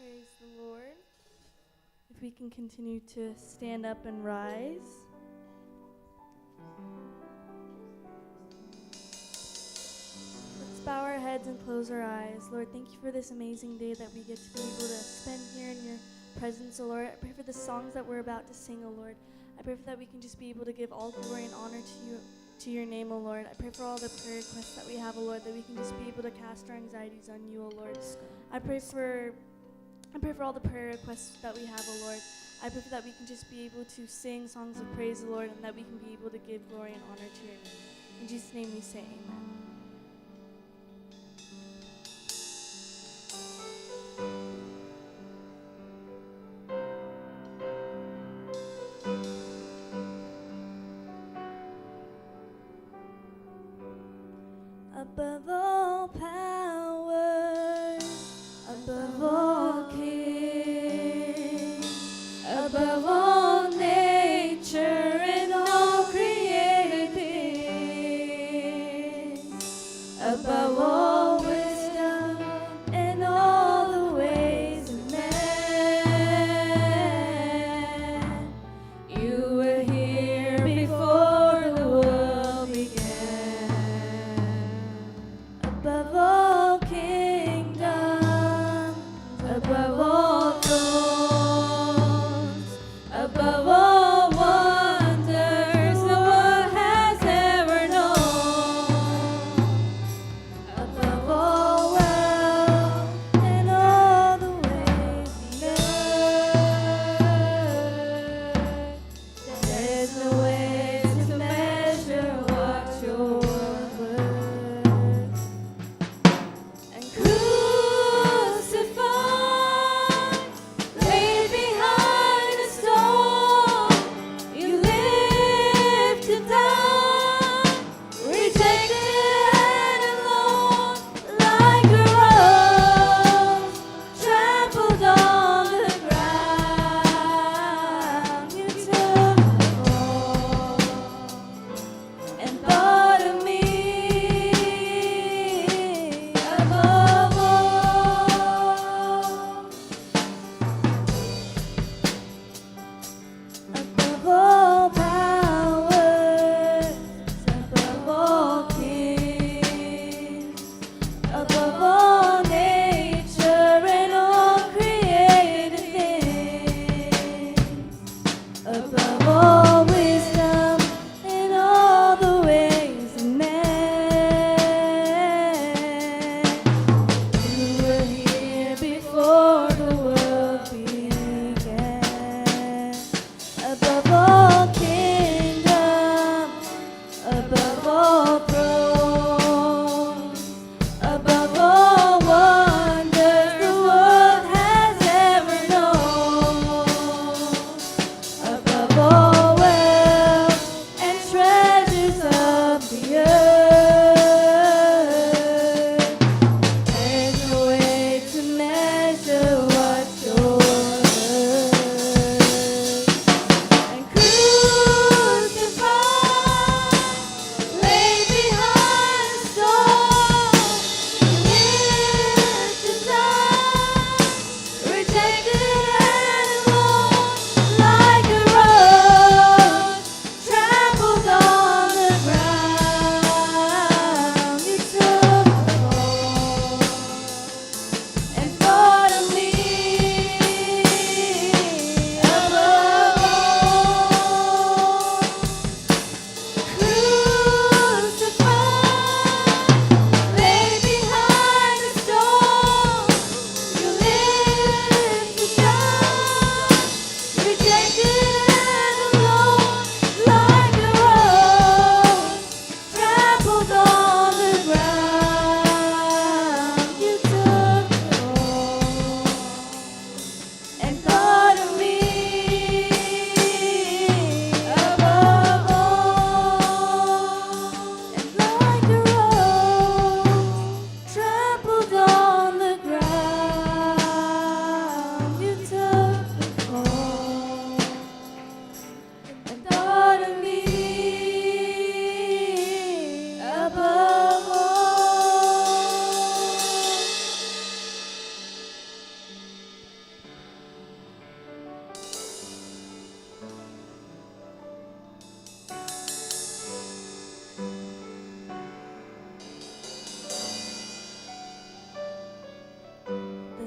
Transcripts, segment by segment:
Praise the Lord. If we can continue to stand up and rise. Let's bow our heads and close our eyes. Lord, thank you for this amazing day that we get to be able to spend here in your presence, oh Lord. I pray for the songs that we're about to sing, oh Lord. I pray for that we can just be able to give all glory and honor to your name, oh Lord. I pray for all the prayer requests that we have, oh Lord, that we can just be able to cast our anxieties on you, oh Lord. I pray for all the prayer requests that we have, oh Lord. I pray for that we can just be able to sing songs of praise, oh Lord, and that we can be able to give glory and honor to your name. In Jesus' name we say amen. Above all power, above all king, above all nature and all created things, above all wisdom and all the ways of man, you were here before the world began. Above all kingdoms, above all thrones, above all wonders the world has ever known, above all wealth and all the ways of earth, there's no way to measure what you're worth. And crucified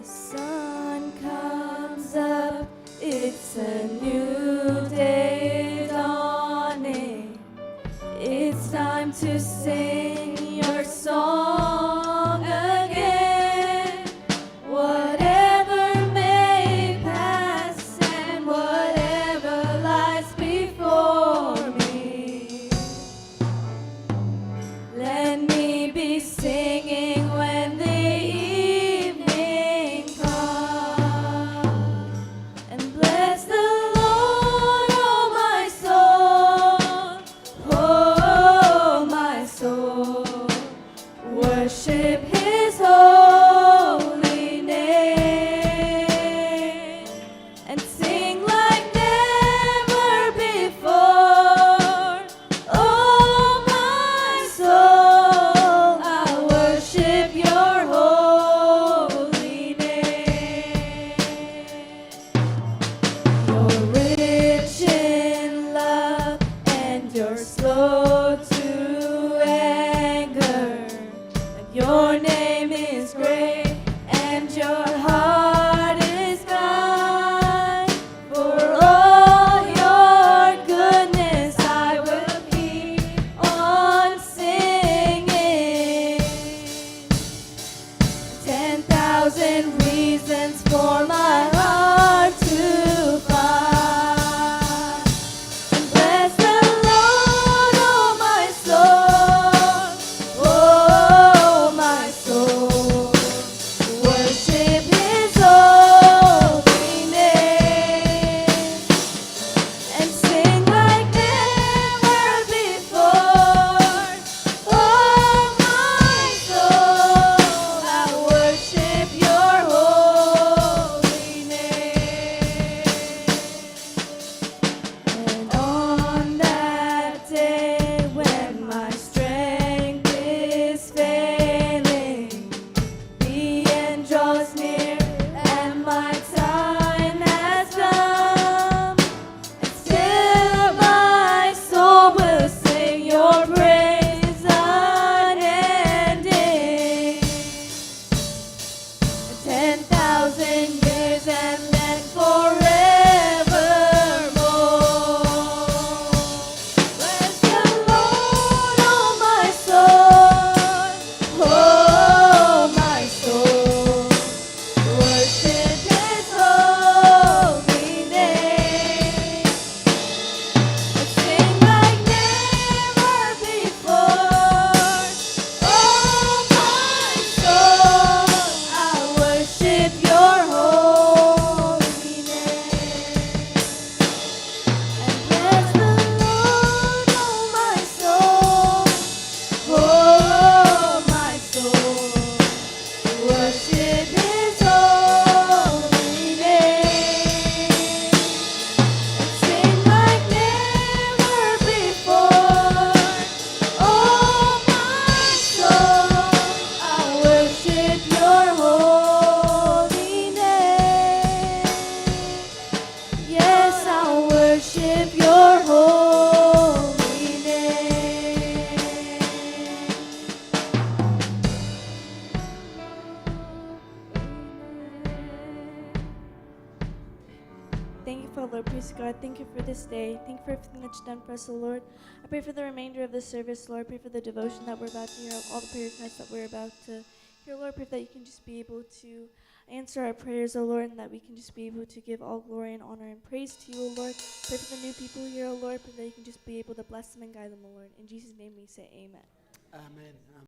sun comes up, it's a new day dawning. It's time to sing your song again. Whatever may pass and whatever lies before me, let me be singing when the evening comes. And bless the Lord, oh my soul, oh my soul. Worship His holy name and sing like never before. Oh my soul, I worship your holy name. You're rich in love and you're slow to anger. And your name is great and your heart is kind. For all your goodness I will keep on singing. 10,000 reasons for my heart to find. And bless the Lord, oh my soul, oh my soul. Worship His holy name and sing like never before. Oh my soul, I worship your holy name. And on that day when my strength is failing, the end draws near and my time has come, and still my soul will sing your praise unending. 10,000 years and then forevermore. Bless the Lord, oh my soul, oh my soul. Worship His holy name and sing like never before. Oh my soul, I worship your holy name. And bless the Lord, oh my soul, oh my soul. Worship His holy name and sing like never before. Oh my soul, I worship your holy name. Yes, I worship your holy name. Thank you for Lord, praise God. Thank you for this day. Thank you for everything that you've done for us, O Lord. I pray for the remainder of the service, Lord. I pray for the devotion that we're about to hear, all the prayer nights that we're about to hear, Lord. I pray that you can just be able to answer our prayers, O Lord, and that we can just be able to give all glory and honor and praise to you, O Lord. Pray for the new people here, O Lord. Pray that you can just be able to bless them and guide them, O Lord. In Jesus' name we say amen. Amen.